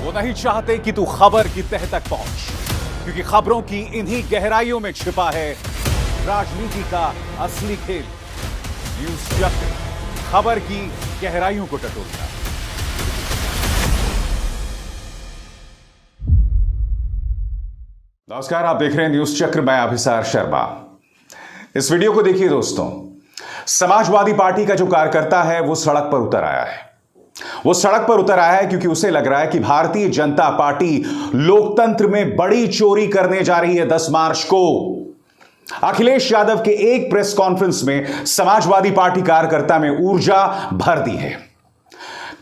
वो नहीं चाहते कि तू खबर की तह तक पहुंच, क्योंकि खबरों की इन्हीं गहराइयों में छिपा है राजनीति का असली खेल। न्यूज़ चक्र, खबर की गहराइयों को टटोलता है। नमस्कार, आप देख रहे हैं न्यूज़ चक्र, मैं अभिसार शर्मा। इस वीडियो को देखिए दोस्तों। समाजवादी पार्टी का जो कार्यकर्ता है वो सड़क पर उतर आया है। वो सड़क पर उतर आया है क्योंकि उसे लग रहा है कि भारतीय जनता पार्टी लोकतंत्र में बड़ी चोरी करने जा रही है 10 मार्च को। अखिलेश यादव के एक प्रेस कॉन्फ्रेंस में समाजवादी पार्टी कार्यकर्ता में ऊर्जा भर दी है।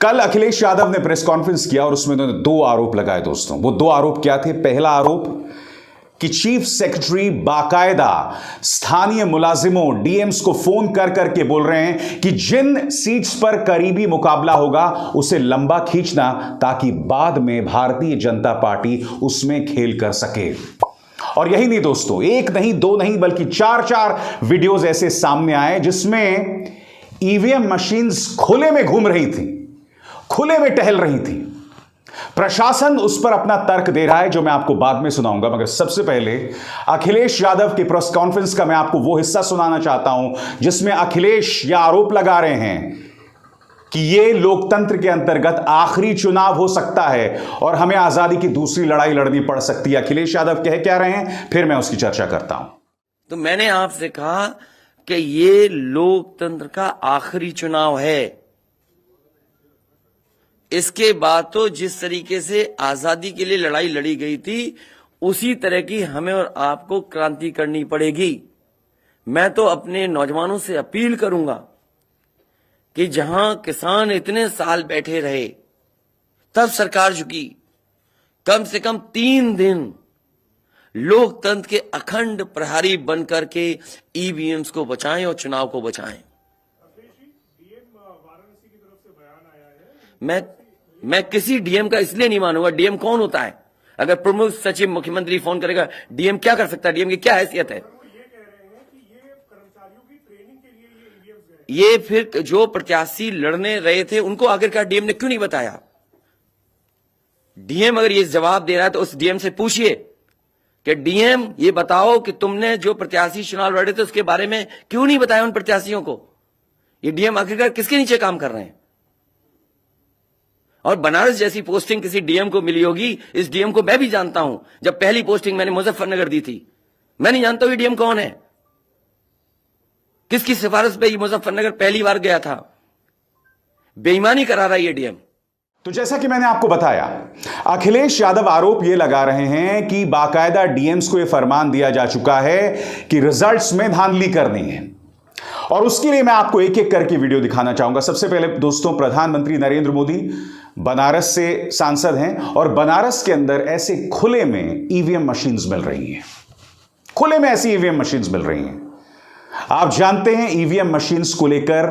कल अखिलेश यादव ने प्रेस कॉन्फ्रेंस किया और उसमें उन्होंने 2 आरोप लगाए दोस्तों। वो 2 आरोप क्या थे? पहला आरोप कि चीफ सेक्रेटरी बाकायदा स्थानीय मुलाजिमों डीएम्स को फोन कर करके बोल रहे हैं कि जिन सीट्स पर करीबी मुकाबला होगा उसे लंबा खींचना, ताकि बाद में भारतीय जनता पार्टी उसमें खेल कर सके। और यही नहीं दोस्तों, 1 नहीं 2 नहीं बल्कि 4 वीडियोस ऐसे सामने आए जिसमें ईवीएम मशीन्स खुले में घूम रही थी, खुले में टहल रही थी। प्रशासन उस पर अपना तर्क दे रहा है जो मैं आपको बाद में सुनाऊंगा, मगर सबसे पहले अखिलेश यादव की प्रेस कॉन्फ्रेंस का मैं आपको वो हिस्सा सुनाना चाहता हूं जिसमें अखिलेश यह आरोप लगा रहे हैं कि यह लोकतंत्र के अंतर्गत आखिरी चुनाव हो सकता है और हमें आजादी की दूसरी लड़ाई लड़नी पड़ सकती है। अखिलेश यादव कह क्या रहे हैं, फिर मैं उसकी चर्चा करता हूं। तो मैंने आपसे कहा कि ये लोकतंत्र का आखिरी चुनाव है। इसके बाद तो जिस तरीके से आजादी के लिए लड़ाई लड़ी गई थी उसी तरह की हमें और आपको क्रांति करनी पड़ेगी। मैं तो अपने नौजवानों से अपील करूंगा कि जहां किसान इतने साल बैठे रहे तब सरकार झुकी, कम से कम 3 दिन लोकतंत्र के अखंड प्रहरी बनकर के ईवीएम्स को बचाएं और चुनाव को बचाएं। मैं किसी डीएम का इसलिए नहीं मानूंगा। डीएम कौन होता है? अगर प्रमुख सचिव मुख्यमंत्री फोन करेगा, डीएम क्या कर सकता है? डीएम की क्या हैसियत है? ये फिर जो प्रत्याशी लड़ने रहे थे उनको आखिरकार डीएम ने क्यों नहीं बताया? डीएम अगर ये जवाब दे रहा है तो उस डीएम से पूछिए कि डीएम ये बताओ कि तुमने जो प्रत्याशी चुनाव लड़े थे उसके बारे में क्यों नहीं बताया उन प्रत्याशियों को? ये डीएम आखिरकार किसके नीचे काम कर रहे हैं? और बनारस जैसी पोस्टिंग किसी डीएम को मिली होगी, इस डीएम को मैं भी जानता हूं। जब पहली पोस्टिंग मैंने मुजफ्फरनगर दी थी, मैं नहीं जानता हूं ये डीएम कौन है, किसकी सिफारिश पे ये मुजफ्फरनगर पहली बार गया था। बेईमानी करा रहा है ये डीएम। तो जैसा कि मैंने आपको बताया, अखिलेश यादव आरोप यह लगा रहे हैं कि बाकायदा डीएम्स को यह फरमान दिया जा चुका है कि रिजल्ट्स में धांधली करनी है। और उसके लिए मैं आपको एक एक करके वीडियो दिखाना चाहूंगा। सबसे पहले दोस्तों, प्रधानमंत्री नरेंद्र मोदी बनारस से सांसद हैं और बनारस के अंदर ऐसे खुले में ईवीएम मशीन्स मिल रही हैं। खुले में ऐसी ईवीएम मशीन्स मिल रही हैं। आप जानते हैं ईवीएम मशीन्स को लेकर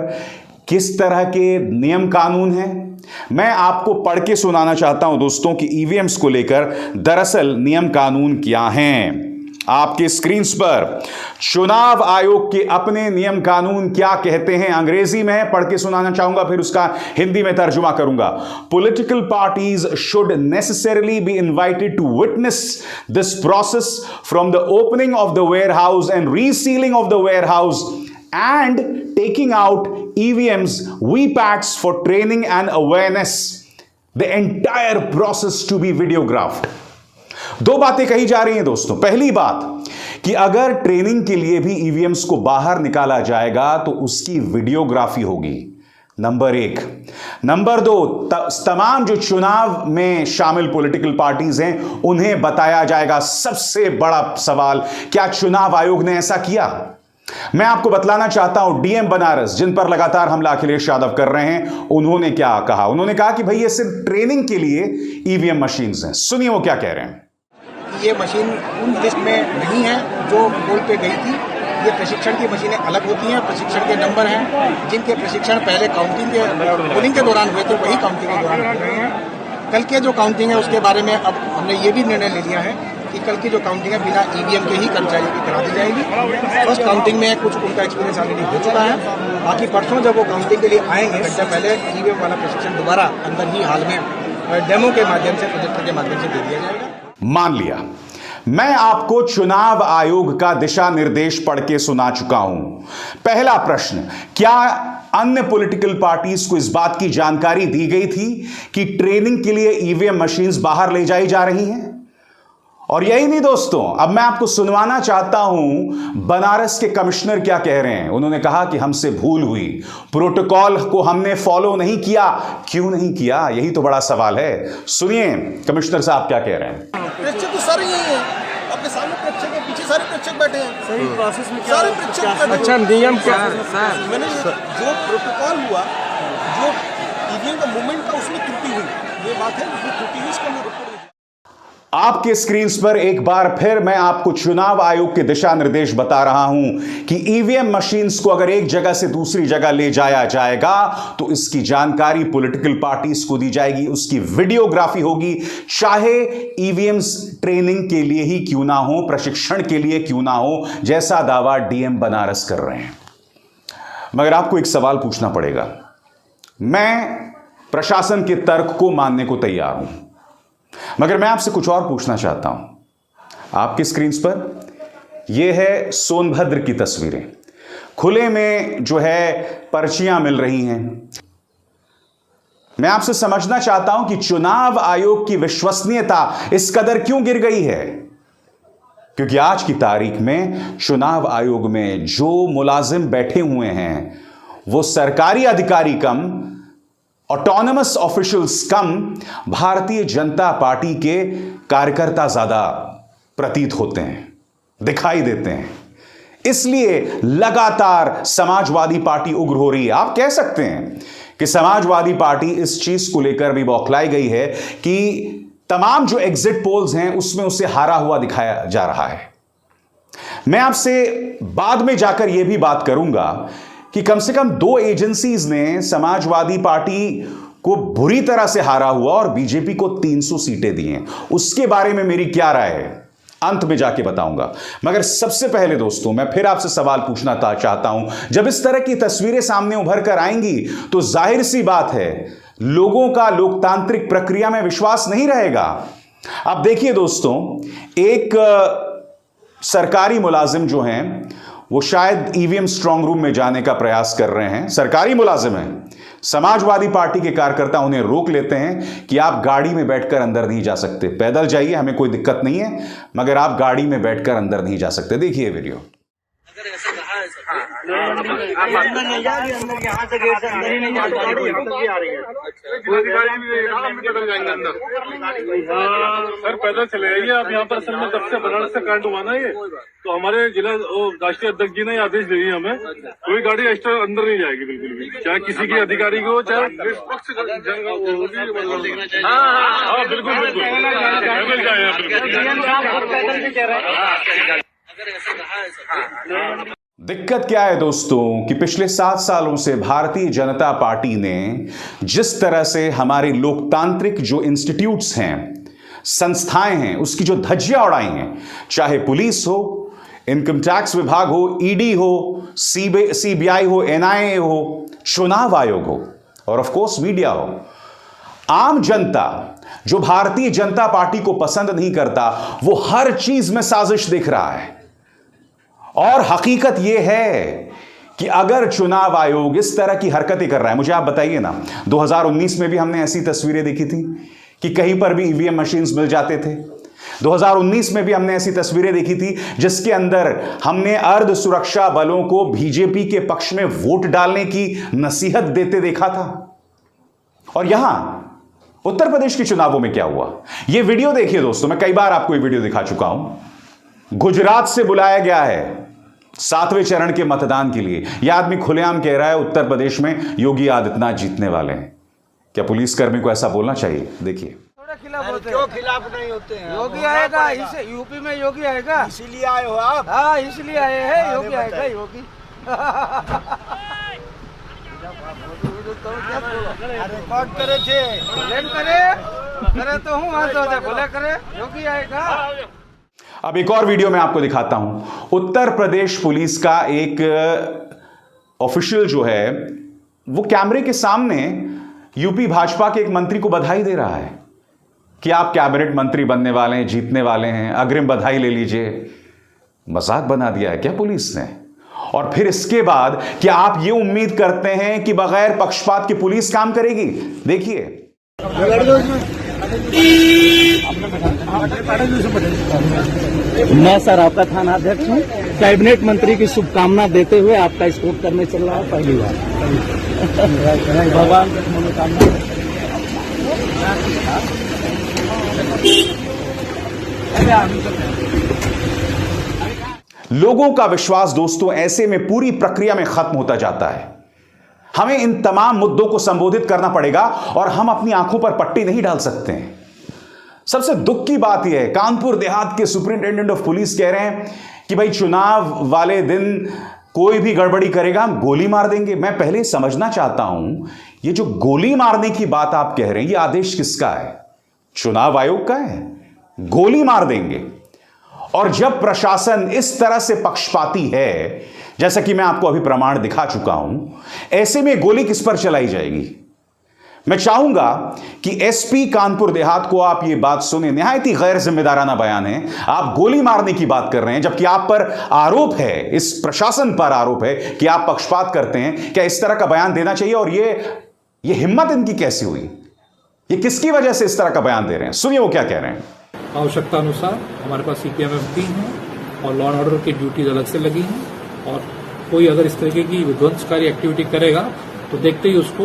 किस तरह के नियम कानून हैं। मैं आपको पढ़ के सुनाना चाहता हूं दोस्तों कि ईवीएम्स को लेकर दरअसल नियम कानून क्या हैं। आपके स्क्रीन पर चुनाव आयोग के अपने नियम कानून क्या कहते हैं, अंग्रेजी में पढ़ के सुनाना चाहूंगा, फिर उसका हिंदी में तर्जुमा करूंगा। Political parties should necessarily be invited to witness this process from the opening of the warehouse and resealing of the warehouse and taking out EVMs, VPATs for training and awareness. The entire process to be videographed. 2 बातें कही जा रही हैं दोस्तों। पहली बात कि अगर ट्रेनिंग के लिए भी ईवीएम्स को बाहर निकाला जाएगा तो उसकी वीडियोग्राफी होगी, नंबर 1। नंबर 2, तमाम जो चुनाव में शामिल पॉलिटिकल पार्टीज हैं उन्हें बताया जाएगा। सबसे बड़ा सवाल, क्या चुनाव आयोग ने ऐसा किया? मैं आपको बतलाना चाहता हूं, डीएम बनारस जिन पर लगातार हमला अखिलेश यादव कर रहे हैं, उन्होंने क्या कहा? उन्होंने कहा कि भाई ये सिर्फ ट्रेनिंग के लिए ईवीएम मशीन्स हैं। सुनिए वो क्या कह रहे हैं। ये मशीन उन लिस्ट में नहीं है जो पोल पे गई थी। ये प्रशिक्षण की मशीनें अलग होती हैं, प्रशिक्षण के नंबर हैं, जिनके प्रशिक्षण पहले काउंटिंग के पोलिंग के दौरान हुए थे वही काउंटिंग के दौरान हो रहे हैं। कल के जो काउंटिंग है उसके बारे में अब हमने ये भी निर्णय ले लिया है कि कल की जो काउंटिंग है बिना ईवीएम के ही कर्मचारियों की करा दी जाएगी। फर्स्ट काउंटिंग में कुछ उनका एक्सपीरियंस ऑलरेडी हो चुका है, बाकी परसों जब वो काउंटिंग के लिए आएंगे, घंटा पहले ईवीएम वाला प्रशिक्षण दोबारा अंदर ही हाल में डेमो के माध्यम से, प्रोजेक्टर के माध्यम से दे दिया जाएगा। मान लिया, मैं आपको चुनाव आयोग का दिशा निर्देश पढ़ के सुना चुका हूं। पहला प्रश्न, क्या अन्य पॉलिटिकल पार्टीज को इस बात की जानकारी दी गई थी कि ट्रेनिंग के लिए ईवीएम मशीन्स बाहर ले जाई जा रही हैं? और यही नहीं दोस्तों, अब मैं आपको सुनवाना चाहता हूं बनारस के कमिश्नर क्या कह रहे हैं। उन्होंने कहा कि हमसे भूल हुई, प्रोटोकॉल को हमने फॉलो नहीं किया। क्यों नहीं किया, यही तो बड़ा सवाल है। सुनिए कमिश्नर साहब क्या कह रहे हैं। प्रेक्षक तो सारे यही हैं, आपके सामने प्रेक्षक है, पीछे सारे प्रेक्षक बैठे हैं। सही प्रोसेस में क्या सारे प्रेक्षक बैठे हैं। अच्छा नियम क्या सर, मैंने जो प्रोटोकॉल हुआ, जो ईवीएम का मूवमेंट था उसमें त्रुटि हुई, ये बात है, उसमें त्रुटि हुई, इसका मैं रिपोर्ट। आपके स्क्रीन पर एक बार फिर मैं आपको चुनाव आयोग के दिशा निर्देश बता रहा हूं कि ईवीएम मशीन्स को अगर एक जगह से दूसरी जगह ले जाया जाएगा तो इसकी जानकारी पॉलिटिकल पार्टीज को दी जाएगी, उसकी वीडियोग्राफी होगी, चाहे ईवीएम ट्रेनिंग के लिए ही क्यों ना हो, प्रशिक्षण के लिए क्यों ना हो, जैसा दावा डीएम बनारस कर रहे हैं। मगर आपको एक सवाल पूछना पड़ेगा। मैं प्रशासन के तर्क को मानने को तैयार हूं, मगर मैं आपसे कुछ और पूछना चाहता हूं। आपकी स्क्रीन पर यह है सोनभद्र की तस्वीरें, खुले में जो है पर्चियां मिल रही हैं। मैं आपसे समझना चाहता हूं कि चुनाव आयोग की विश्वसनीयता इस कदर क्यों गिर गई है, क्योंकि आज की तारीख में चुनाव आयोग में जो मुलाजिम बैठे हुए हैं वो सरकारी अधिकारी कम, ऑटोनमस ऑफिशियल्स कम, भारतीय जनता पार्टी के कार्यकर्ता ज्यादा प्रतीत होते हैं, दिखाई देते हैं। इसलिए लगातार समाजवादी पार्टी उग्र हो रही है। आप कह सकते हैं कि समाजवादी पार्टी इस चीज को लेकर भी बौखलाई गई है कि तमाम जो एग्जिट पोल्स हैं उसमें उसे हारा हुआ दिखाया जा रहा है। मैं आपसे बाद में जाकर यह भी बात करूंगा कि कम से कम 2 एजेंसीज ने समाजवादी पार्टी को बुरी तरह से हारा हुआ और बीजेपी को 300 सीटें दी हैं। उसके बारे में मेरी क्या राय है अंत में जाके बताऊंगा। मगर सबसे पहले दोस्तों मैं फिर आपसे सवाल पूछना चाहता हूं, जब इस तरह की तस्वीरें सामने उभर कर आएंगी तो जाहिर सी बात है लोगों का लोकतांत्रिक प्रक्रिया में विश्वास नहीं रहेगा। अब देखिए दोस्तों, एक सरकारी मुलाजिम जो हैं वो शायद ईवीएम स्ट्रांग रूम में जाने का प्रयास कर रहे हैं, सरकारी मुलाजिम हैं। समाजवादी पार्टी के कार्यकर्ता उन्हें रोक लेते हैं कि आप गाड़ी में बैठकर अंदर नहीं जा सकते, पैदल जाइए, हमें कोई दिक्कत नहीं है, मगर आप गाड़ी में बैठकर अंदर नहीं जा सकते। देखिए वीडियो। आप अंदर नहीं जा रही, अंदर यहाँ से गेट से अंदर ही नहीं जा रही, आ रही है। सर पैदल चले आइए आप यहाँ पर। असल में जब से बनारस से करंट हुआ ना ये, तो हमारे जिला राष्ट्रीय अध्यक्ष जी ने आदेश दिए हैं हमें, कोई गाड़ी एक्स्ट्रा अंदर नहीं जाएगी बिल्कुल भी, चाहे किसी की अधिकारी की हो, चाहे निष्पक्ष जंग हो। हाँ बिल्कुल बिल्कुल पैदल जाए बिल्कुल। दिक्कत क्या है दोस्तों कि पिछले 7 सालों से भारतीय जनता पार्टी ने जिस तरह से हमारे लोकतांत्रिक जो इंस्टीट्यूट्स हैं, संस्थाएं हैं, उसकी जो धज्जियां उड़ाई हैं, चाहे पुलिस हो, इनकम टैक्स विभाग हो, ईडी हो, सीबीआई हो, एनआईए हो, चुनाव आयोग हो और ऑफ कोर्स मीडिया हो, आम जनता जो भारतीय जनता पार्टी को पसंद नहीं करता वो हर चीज में साजिश देख रहा है। और हकीकत यह है कि अगर चुनाव आयोग इस तरह की हरकतें कर रहा है, मुझे आप बताइए ना, 2019 में भी हमने ऐसी तस्वीरें देखी थी कि कहीं पर भी ईवीएम मशीन्स मिल जाते थे। 2019 में भी हमने ऐसी तस्वीरें देखी थी जिसके अंदर हमने अर्ध सुरक्षा बलों को बीजेपी के पक्ष में वोट डालने की नसीहत देते देखा था। और यहां उत्तर प्रदेश के चुनावों में क्या हुआ, यह वीडियो देखिए दोस्तों। मैं कई बार आपको यह वीडियो दिखा चुका हूं। गुजरात से बुलाया गया है 7वें चरण के मतदान के लिए। यह आदमी खुलेआम कह रहा है उत्तर प्रदेश में योगी आदित्यनाथ जीतने वाले हैं। क्या पुलिसकर्मी को ऐसा बोलना चाहिए? देखिए। क्यों खिलाफ नहीं होते हैं? योगी आएगा, इसे यूपी में योगी आएगा, इसीलिए आए हो आप? हाँ इसलिए आए हैं, योगी आएगा, योगी। रिकॉर्ड करे थे, करे तो हूँ, बोले करे, योगी आएगा। अब एक और वीडियो मैं आपको दिखाता हूं। उत्तर प्रदेश पुलिस का एक ऑफिशियल जो है वो कैमरे के सामने यूपी भाजपा के एक मंत्री को बधाई दे रहा है कि आप कैबिनेट मंत्री बनने वाले हैं, जीतने वाले हैं, अग्रिम बधाई ले लीजिए। मजाक बना दिया है क्या पुलिस ने? और फिर इसके बाद क्या आप ये उम्मीद करते हैं कि बगैर पक्षपात की पुलिस काम करेगी? देखिए, मैं सर आपका थाना अध्यक्ष हूँ। कैबिनेट मंत्री की शुभकामना देते हुए आपका स्पोर्ट करने चल रहा है पहली बार। भगवान की मनोकामना। लोगों का विश्वास दोस्तों ऐसे में पूरी प्रक्रिया में खत्म होता जाता है। हमें इन तमाम मुद्दों को संबोधित करना पड़ेगा और हम अपनी आंखों पर पट्टी नहीं डाल सकते हैं। सबसे दुख की बात यह है, कानपुर देहात के सुपरिंटेंडेंट ऑफ पुलिस कह रहे हैं कि भाई चुनाव वाले दिन कोई भी गड़बड़ी करेगा हम गोली मार देंगे। मैं पहले समझना चाहता हूं, ये जो गोली मारने की बात आप कह रहे हैं, ये आदेश किसका है? चुनाव आयोग का है? गोली मार देंगे। और जब प्रशासन इस तरह से पक्षपाती है, जैसा कि मैं आपको अभी प्रमाण दिखा चुका हूं, ऐसे में गोली किस पर चलाई जाएगी? मैं चाहूंगा कि एसपी कानपुर देहात को आप ये बात सुने। निहायत ही गैर जिम्मेदाराना बयान है। आप गोली मारने की बात कर रहे हैं, जबकि आप पर आरोप है, इस प्रशासन पर आरोप है कि आप पक्षपात करते हैं। क्या इस तरह का बयान देना चाहिए? और ये हिम्मत इनकी कैसी हुई? ये किसकी वजह से इस तरह का बयान दे रहे हैं? सुनिए वो क्या कह रहे हैं। आवश्यकता अनुसार हमारे पास CPMF टीम है और लॉ एंड ऑर्डर की ड्यूटीज अलग से लगी हैं, और कोई अगर इस तरीके की विध्वंसकारी एक्टिविटी करेगा तो देखते ही उसको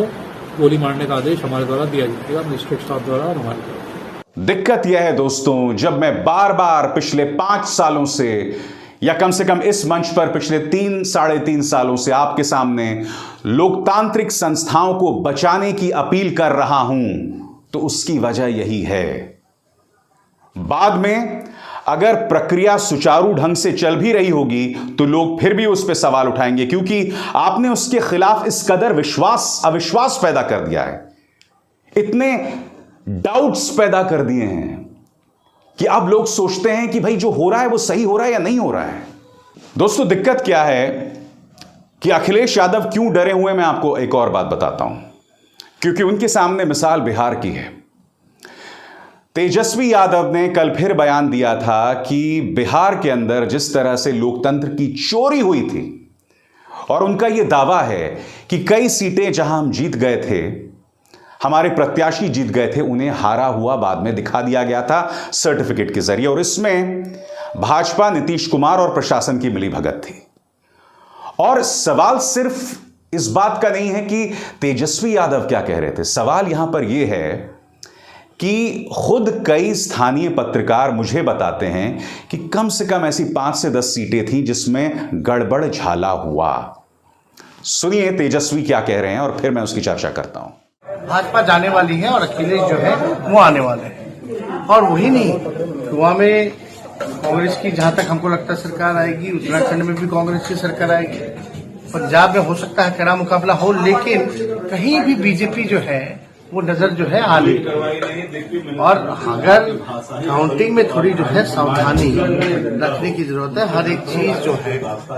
गोली मारने का आदेश हमारे द्वारा दिया जाएगा, मजिस्ट्रेट स्टाफ द्वारा और हमारे द्वारा। दिक्कत यह है दोस्तों, जब मैं बार बार पिछले 5 सालों से, या कम से कम इस मंच पर पिछले 3-3.5 सालों से आपके सामने लोकतांत्रिक संस्थाओं को बचाने की अपील कर रहा हूं, तो उसकी वजह यही है। बाद में अगर प्रक्रिया सुचारू ढंग से चल भी रही होगी तो लोग फिर भी उस पर सवाल उठाएंगे, क्योंकि आपने उसके खिलाफ इस कदर अविश्वास पैदा कर दिया है, इतने डाउट्स पैदा कर दिए हैं कि अब लोग सोचते हैं कि भाई जो हो रहा है वो सही हो रहा है या नहीं हो रहा है। दोस्तों, दिक्कत क्या है कि अखिलेश यादव क्यों डरे हुए, मैं आपको एक और बात बताता हूं। क्योंकि उनके सामने मिसाल बिहार की है। तेजस्वी यादव ने कल फिर बयान दिया था कि बिहार के अंदर जिस तरह से लोकतंत्र की चोरी हुई थी, और उनका यह दावा है कि कई सीटें जहां हम जीत गए थे, हमारे प्रत्याशी जीत गए थे, उन्हें हारा हुआ बाद में दिखा दिया गया था सर्टिफिकेट के जरिए, और इसमें भाजपा, नीतीश कुमार और प्रशासन की मिलीभगत थी। और सवाल सिर्फ इस बात का नहीं है कि तेजस्वी यादव क्या कह रहे थे, सवाल यहां पर यह है कि खुद कई स्थानीय पत्रकार मुझे बताते हैं कि कम से कम ऐसी 5 से 10 सीटें थीं जिसमें गड़बड़ झाला हुआ। सुनिए तेजस्वी क्या कह रहे हैं और फिर मैं उसकी चर्चा करता हूं। भाजपा जाने वाली है और अखिलेश जो है वो आने वाले हैं। और वही नहीं, गोवा में कांग्रेस की जहां तक हमको लगता है सरकार आएगी, उत्तराखंड में भी कांग्रेस की सरकार आएगी, पंजाब में हो सकता है कड़ा मुकाबला हो, लेकिन कहीं भी बीजेपी जो है वो नजर जो है आ रही। और अगर काउंटिंग में थोड़ी जो है सावधानी रखने की जरूरत है, हर एक चीज जो है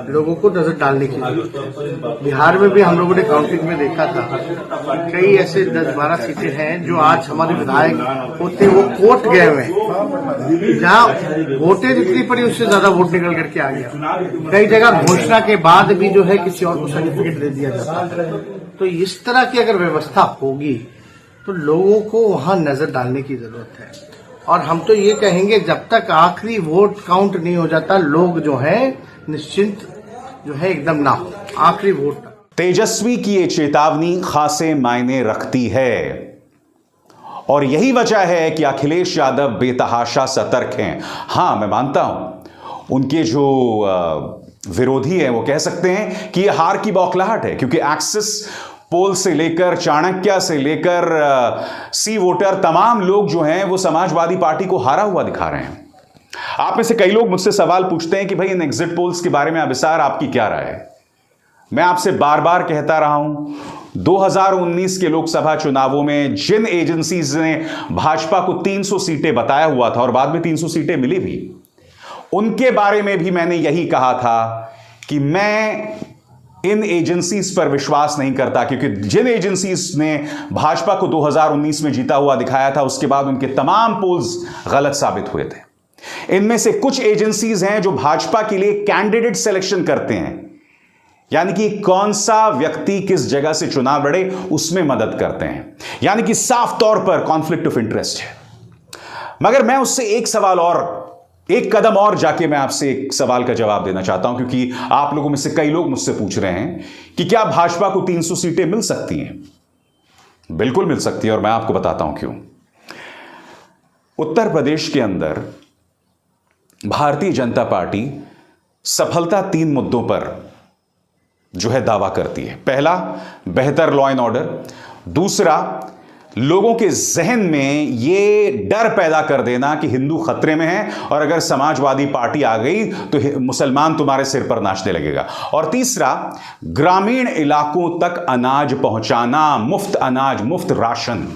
लोगों को नजर डालने की जरूरत है। बिहार में भी हम लोगों ने काउंटिंग में देखा था कि कई ऐसे 10-12 सीटें हैं जो आज हमारे विधायक होते वो कोर्ट गए हुए हैं, जहां वोटें जितनी पड़ी उससे ज्यादा वोट निकल करके आ गया। कई जगह घोषणा के बाद भी जो है किसी और को सर्टिफिकेट दे दिया जाता है। तो इस तरह की अगर व्यवस्था होगी तो लोगों को वहां नजर डालने की जरूरत है। और हम तो ये कहेंगे, जब तक आखिरी वोट काउंट नहीं हो जाता, लोग जो है निश्चिंत जो है एकदम ना हो आखिरी वोट तक। तेजस्वी की ये चेतावनी खासे मायने रखती है, और यही वजह है कि अखिलेश यादव बेतहाशा सतर्क हैं। हां, मैं मानता हूं उनके जो विरोधी हैं वो कह सकते हैं कि यह हार की बौखलाहट है, क्योंकि एक्सिस पोल से लेकर चाणक्य से लेकर सी वोटर, तमाम लोग जो हैं वो समाजवादी पार्टी को हारा हुआ दिखा रहे हैं। आप में से कई लोग मुझसे सवाल पूछते हैं कि भाई इन एग्जिट पोल्स के बारे में अभिसार आपकी क्या राय है। मैं आपसे बार बार कहता रहा हूं, 2019 के लोकसभा चुनावों में जिन एजेंसीज ने भाजपा को 300 सीटें बताया हुआ था और बाद में 300 सीटें मिली भी, उनके बारे में भी मैंने यही कहा था कि मैं इन एजेंसीज पर विश्वास नहीं करता, क्योंकि जिन एजेंसीज ने भाजपा को 2019 में जीता हुआ दिखाया था, उसके बाद उनके तमाम पोल्स गलत साबित हुए थे। इनमें से कुछ एजेंसीज हैं जो भाजपा के लिए कैंडिडेट सिलेक्शन करते हैं, यानी कि कौन सा व्यक्ति किस जगह से चुनाव लड़े उसमें मदद करते हैं, यानी कि साफ तौर पर कॉन्फ्लिक्ट ऑफ इंटरेस्ट है। मगर मैं उससे एक कदम और जाके मैं आपसे एक सवाल का जवाब देना चाहता हूं, क्योंकि आप लोगों में से कई लोग मुझसे पूछ रहे हैं कि क्या भाजपा को 300 सीटें मिल सकती हैं। बिल्कुल मिल सकती है, और मैं आपको बताता हूं क्यों। उत्तर प्रदेश के अंदर भारतीय जनता पार्टी सफलता 3 मुद्दों पर जो है दावा करती है। पहला, बेहतर लॉ एंड ऑर्डर। दूसरा, लोगों के जहन में यह डर पैदा कर देना कि हिंदू खतरे में है और अगर समाजवादी पार्टी आ गई तो मुसलमान तुम्हारे सिर पर नाचने लगेगा। और तीसरा, ग्रामीण इलाकों तक अनाज पहुंचाना, मुफ्त अनाज, मुफ्त राशन।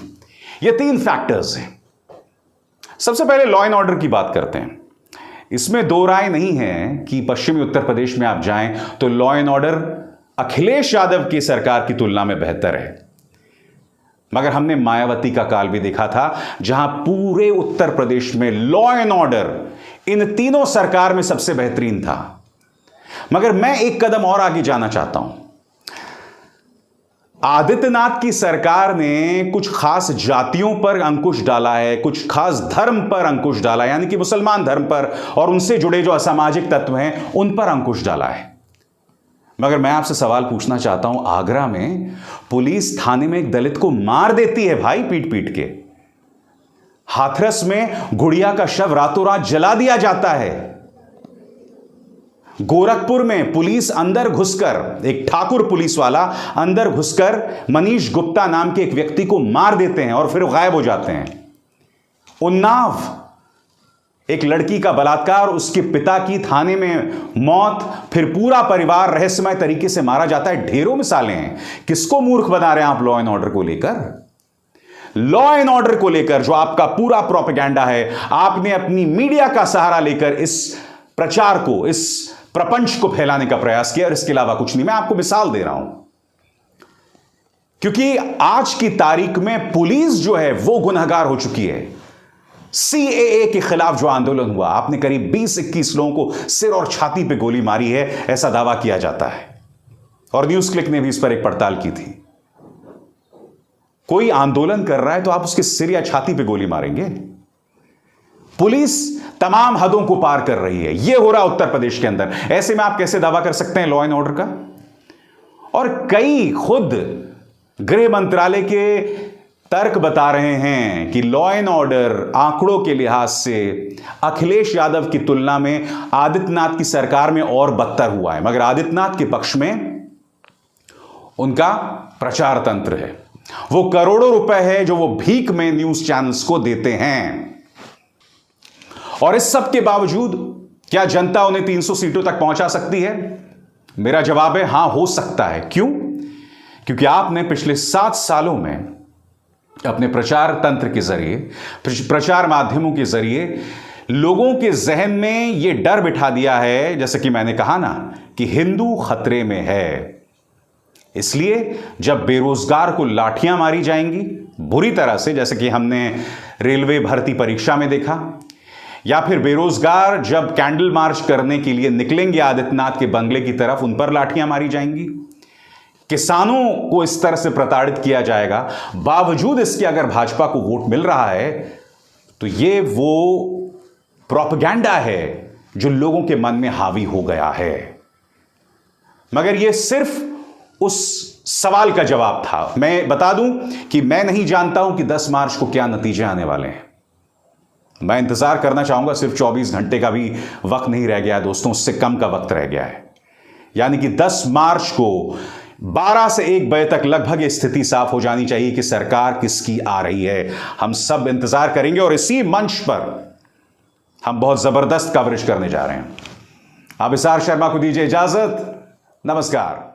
ये 3 फैक्टर्स हैं। सबसे पहले लॉ एंड ऑर्डर की बात करते हैं। इसमें दो राय नहीं है कि पश्चिमी उत्तर प्रदेश में आप जाएं तो law and order Akhilesh Yadav की सरकार की तुलना में बेहतर है। मगर हमने मायावती का काल भी देखा था, जहां पूरे उत्तर प्रदेश में लॉ एंड ऑर्डर इन तीनों सरकार में सबसे बेहतरीन था। मगर मैं एक कदम और आगे जाना चाहता हूं। आदित्यनाथ की सरकार ने कुछ खास जातियों पर अंकुश डाला है, कुछ खास धर्म पर अंकुश डाला है, यानी कि मुसलमान धर्म पर और उनसे जुड़े जो असामाजिक तत्व हैं उन पर अंकुश डाला है। मगर मैं आपसे सवाल पूछना चाहता हूं, आगरा में पुलिस थाने में एक दलित को मार देती है भाई, पीट पीट के। हाथरस में गुड़िया का शव रातों रात जला दिया जाता है। गोरखपुर में पुलिस अंदर घुसकर, एक ठाकुर पुलिस वाला अंदर घुसकर मनीष गुप्ता नाम के एक व्यक्ति को मार देते हैं और फिर गायब हो जाते हैं। उन्नाव, एक लड़की का बलात्कार, उसके पिता की थाने में मौत, फिर पूरा परिवार रहस्यमय तरीके से मारा जाता है। ढेरों मिसालें हैं। किसको मूर्ख बना रहे हैं आप लॉ एंड ऑर्डर को लेकर? लॉ एंड ऑर्डर को लेकर जो आपका पूरा प्रोपेगेंडा है, आपने अपनी मीडिया का सहारा लेकर इस प्रचार को, इस प्रपंच को फैलाने का प्रयास किया, और इसके अलावा कुछ नहीं। मैं आपको मिसाल दे रहा हूं, क्योंकि आज की तारीख में पुलिस जो है वो गुनहगार हो चुकी है। सीएए के खिलाफ जो आंदोलन हुआ, आपने करीब 20-21 लोगों को सिर और छाती पे गोली मारी है, ऐसा दावा किया जाता है, और न्यूज क्लिक ने भी इस पर एक पड़ताल की थी। कोई आंदोलन कर रहा है तो आप उसके सिर या छाती पे गोली मारेंगे? पुलिस तमाम हदों को पार कर रही है। यह हो रहा उत्तर प्रदेश के अंदर। ऐसे में आप कैसे दावा कर सकते हैं लॉ एंड ऑर्डर का? और कई खुद गृह मंत्रालय के तर्क बता रहे हैं कि लॉ एंड ऑर्डर आंकड़ों के लिहाज से अखिलेश यादव की तुलना में आदित्यनाथ की सरकार में और बदतर हुआ है। मगर आदित्यनाथ के पक्ष में उनका प्रचार तंत्र है, वो करोड़ों रुपए है जो वो भीख में न्यूज चैनल्स को देते हैं। और इस सब के बावजूद क्या जनता उन्हें 300 सीटों तक पहुंचा सकती है? मेरा जवाब है हां, हो सकता है। क्यों? क्योंकि आपने पिछले 7 सालों में अपने प्रचार तंत्र के जरिए, प्रचार माध्यमों के जरिए लोगों के जहन में यह डर बिठा दिया है, जैसे कि मैंने कहा ना, कि हिंदू खतरे में है। इसलिए जब बेरोजगार को लाठियां मारी जाएंगी बुरी तरह से, जैसे कि हमने रेलवे भर्ती परीक्षा में देखा, या फिर बेरोजगार जब कैंडल मार्च करने के लिए निकलेंगे आदित्यनाथ के बंगले की तरफ, उन पर लाठियां मारी जाएंगी। किसानों को इस तरह से प्रताड़ित किया जाएगा। बावजूद इसके अगर भाजपा को वोट मिल रहा है तो ये वो प्रोपेगेंडा है जो लोगों के मन में हावी हो गया है। मगर ये सिर्फ उस सवाल का जवाब था। मैं बता दूं कि मैं नहीं जानता हूं कि 10 मार्च को क्या नतीजे आने वाले हैं। मैं इंतजार करना चाहूंगा। सिर्फ 24 घंटे का भी वक्त नहीं रह गया है दोस्तों, उससे कम का वक्त रह गया है। यानी कि 10 मार्च को 12 से 1 बजे तक लगभग ये स्थिति साफ हो जानी चाहिए कि सरकार किसकी आ रही है। हम सब इंतजार करेंगे और इसी मंच पर हम बहुत जबरदस्त कवरेज करने जा रहे हैं। अभिसार शर्मा को दीजिए इजाजत। नमस्कार।